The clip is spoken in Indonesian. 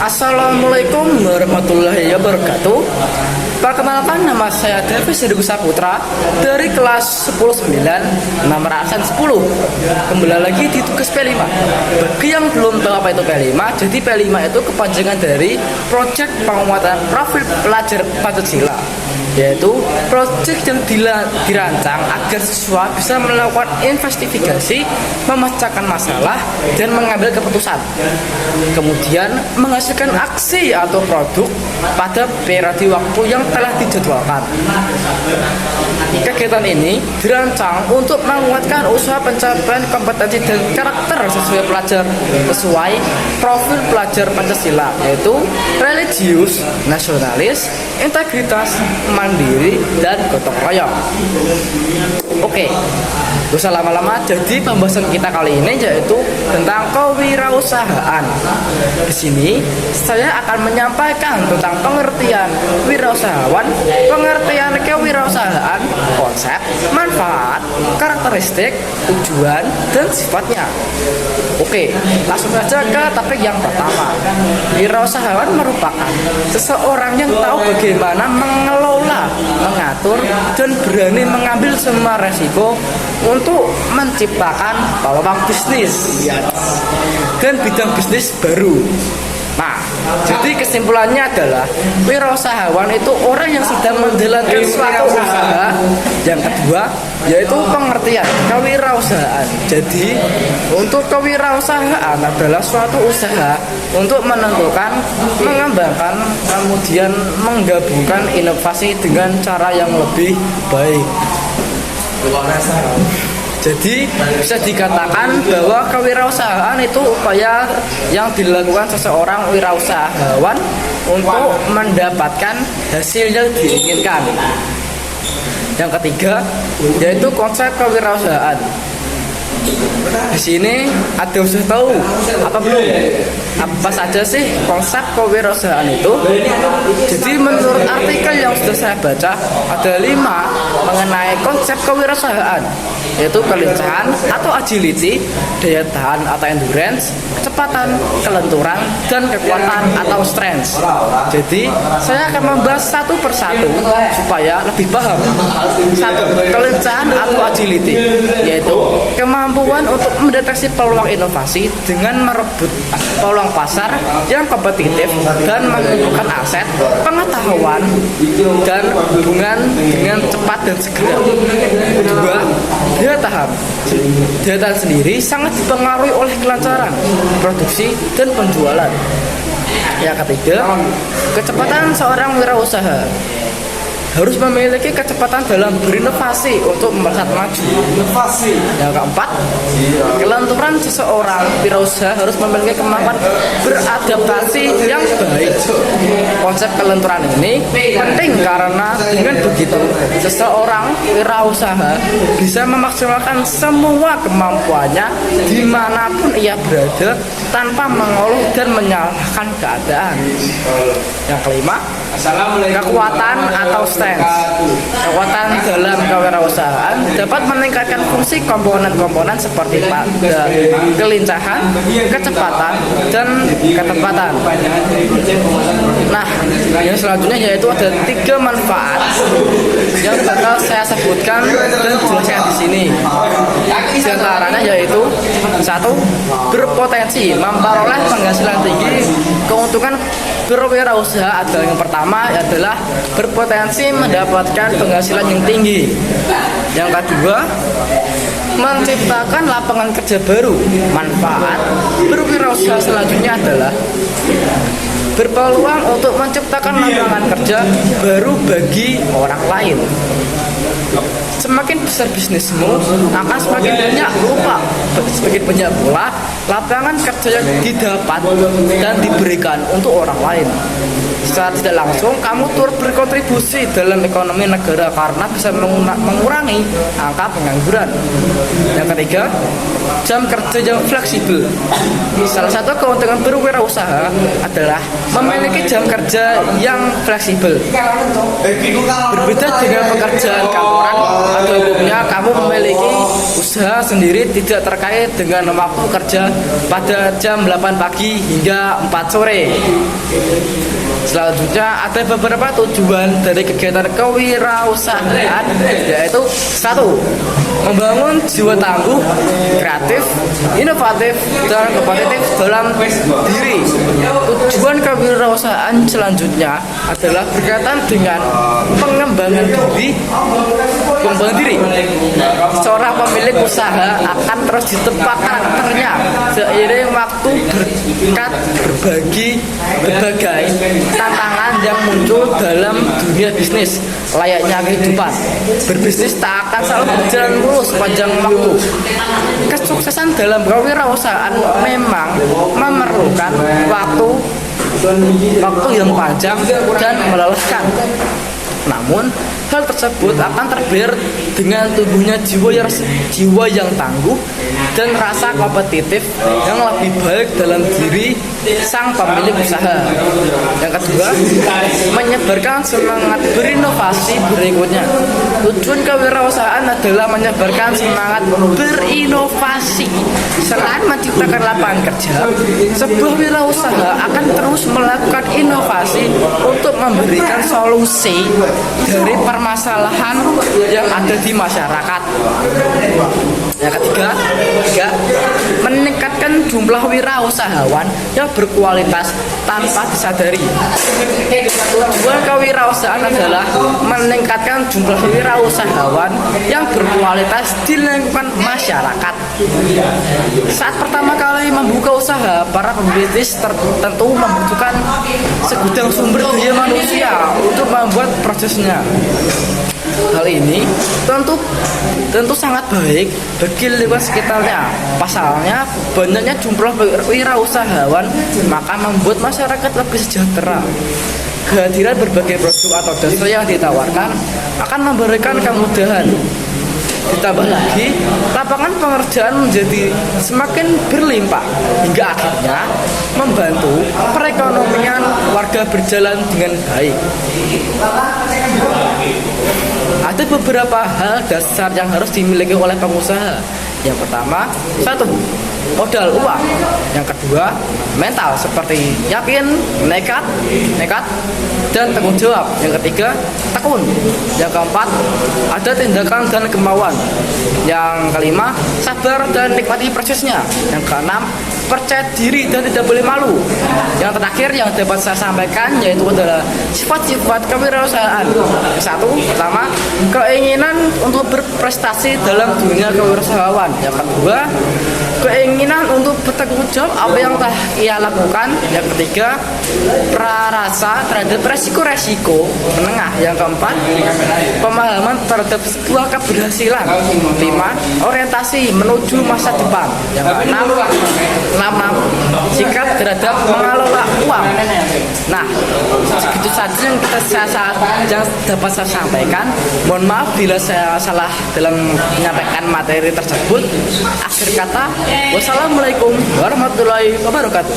Assalamualaikum warahmatullahi wabarakatuh. Perkenalkan, nama saya Davis Hedu Saputra dari kelas 10-9 nomor absen 10. Kembali lagi di tugas P5. Bagi yang belum tahu apa itu P5, jadi P5 itu kepanjangan dari Project Penguatan Profil Pelajar Pancasila, yaitu proyek yang dirancang agar siswa bisa melakukan investigasi, memecahkan masalah, dan mengambil keputusan. Kemudian menghasilkan aksi atau produk pada periode waktu yang telah dijadwalkan. Kegiatan ini dirancang untuk menguatkan usaha pencapaian kompetensi dan karakter sesuai profil pelajar Pancasila, yaitu religius, nasionalis, integritas, mandiri, dan gotong royong. Oke, gak usah lama-lama. Jadi pembahasan kita kali ini yaitu tentang kewirausahaan. Di sini saya akan menyampaikan tentang pengertian wirausahawan, pengertian kewirausahaan, konsep, manfaat, karakteristik, tujuan, dan sifatnya. Oke, langsung saja ke topik yang pertama. Wirausahawan merupakan seseorang yang tahu bagaimana mengelola, mengatur, dan berani mengambil semua resiko untuk menciptakan peluang bisnis dan bidang bisnis baru. Nah, jadi kesimpulannya adalah wirausahawan itu orang yang sedang menjalankan suatu usaha. Yang kedua yaitu pengertian kewirausahaan. Jadi untuk kewirausahaan adalah suatu usaha untuk menentukan, mengembangkan, kemudian menggabungkan inovasi dengan cara yang lebih baik. Jadi bisa dikatakan bahwa kewirausahaan itu upaya yang dilakukan seseorang wirausahawan untuk mendapatkan hasil yang diinginkan. Yang ketiga yaitu konsep kewirausahaan. Di sini ada usah tahu apa belum? Apa saja sih konsep kewirausahaan itu? Jadi menurut artikel yang sudah saya baca ada 5 mengenai konsep kewirausahaan, yaitu kelincahan atau agility, daya tahan atau endurance, kecepatan, kelenturan, dan kekuatan atau strength. Jadi saya akan membahas satu persatu supaya lebih paham. 1. Kelincahan atau agility, yaitu kemampuan untuk mendeteksi peluang inovasi dengan merebut peluang pasar yang kompetitif dan mengumpulkan aset, pengetahuan, dan hubungan dengan cepat dan segera. Kedua, daya tahan. Daya tahan sendiri sangat dipengaruhi oleh kelancaran produksi dan penjualan. Yang ketiga, kecepatan seorang wirausaha harus memiliki kecepatan dalam berinovasi untuk melesat maju. Yang keempat, kelenturan seseorang wirausaha harus memiliki kemampuan beradaptasi yang baik. Konsep kelenturan ini penting karena dengan begitu seseorang wirausaha bisa memaksimalkan semua kemampuannya dimanapun ia berada tanpa mengeluh dan menyalahkan keadaan. Yang kelima, kekuatan atau stance. Kekuatan dalam kewirausahaan dapat meningkatkan fungsi komponen-komponen seperti pada kelincahan, kecepatan, dan ketepatan. Nah, yang selanjutnya yaitu ada 3 manfaat yang bakal saya sebutkan dan jelaskan di sini. Di antaranya yaitu 1. Berpotensi memperoleh penghasilan tinggi. Keuntungan berwirausaha adalah yang pertama adalah berpotensi mendapatkan penghasilan yang tinggi. Yang kedua, menciptakan lapangan kerja baru. Manfaat berwirausaha selanjutnya adalah berpeluang untuk menciptakan lapangan kerja baru bagi orang lain. Semakin besar bisnismu, akan semakin banyak pula lapangan kerja yang didapat dan diberikan untuk orang lain. secara tidak langsung kamu turut berkontribusi dalam ekonomi negara karena bisa mengurangi angka pengangguran. Yang ketiga, jam kerja yang fleksibel. Salah satu keuntungan berwirausaha adalah memiliki jam kerja yang fleksibel. Berbeda dengan pekerjaan kantoran, pada umumnya kamu memiliki usaha sendiri tidak terkait dengan waktu kerja pada jam 8 pagi hingga 4 sore. Selanjutnya ada beberapa tujuan dari kegiatan kewirausahaan, yaitu 1. Membangun jiwa tangguh, kreatif, inovatif, dan kompetitif dalam diri. Tujuan kewirausahaan selanjutnya adalah berkaitan dengan pengembangan diri. Seorang pemilik usaha akan terus ditempa karakternya seiring waktu berkat berbagai tantangan yang muncul dalam dunia bisnis. Layaknya kehidupan, berbisnis tak akan selalu berjalan mulus sepanjang waktu. Kesuksesan dalam kewirausahaan memang memerlukan waktu yang panjang dan melelahkan. Namun, hal tersebut akan terbayar dengan tumbuhnya jiwa yang tangguh dan rasa kompetitif yang lebih baik dalam diri sang pemilik usaha. Yang kedua, menyebarkan semangat berinovasi berikutnya. Tujuan kewirausahaan adalah menyebarkan semangat berinovasi. Selain menciptakan lapangan kerja, sebuah wirausaha akan terus melakukan inovasi untuk memberikan solusi dari permasalahan yang ada di masyarakat. Yang ketiga, meningkatkan jumlah wirausahawan yang berkualitas tanpa disadari. Tujuan kewirausahaan adalah meningkatkan jumlah wirausahawan yang berkualitas di lingkungan masyarakat. Saat pertama kali membuka usaha, para pembisnis tentu membutuhkan segudang sumber daya manusia untuk membuat prosesnya. Hal ini tentu sangat baik bagi lingkungan sekitarnya. Pasalnya, banyaknya jumlah wirausahawan maka membuat masyarakat lebih sejahtera. Kehadiran berbagai produk atau jasa yang ditawarkan akan memberikan kemudahan. Ditambah lagi, lapangan pekerjaan menjadi semakin berlimpah hingga akhirnya membantu perekonomian warga berjalan dengan baik. Ada beberapa hal dasar yang harus dimiliki oleh pengusaha. Yang pertama, 1. Modal uang. Yang kedua, mental seperti yakin, nekat, dan tanggung jawab. Yang ketiga, tekun. Yang keempat, ada tindakan dan kemauan. Yang kelima, sabar dan nikmati prosesnya. Yang keenam, percaya diri dan tidak boleh malu. Yang terakhir yang dapat saya sampaikan yaitu adalah sifat-sifat kewirausahaan. 1. Pertama, keinginan untuk berprestasi dalam dunia kewirausahaan. Yang kedua, keinginan untuk bertanggung jawab apa yang telah ia lakukan. Yang ketiga, prarasa terhadap resiko-resiko menengah. Yang keempat, pemahaman terhadap sebuah keberhasilan. 5. Orientasi menuju masa depan. Yang keenam, sikap terhadap mengelola uang. Nah, segitu saja yang dapat saya sampaikan. Mohon maaf bila saya salah dalam menyampaikan materi tersebut. Akhir kata, wassalamualaikum warahmatullahi wabarakatuh.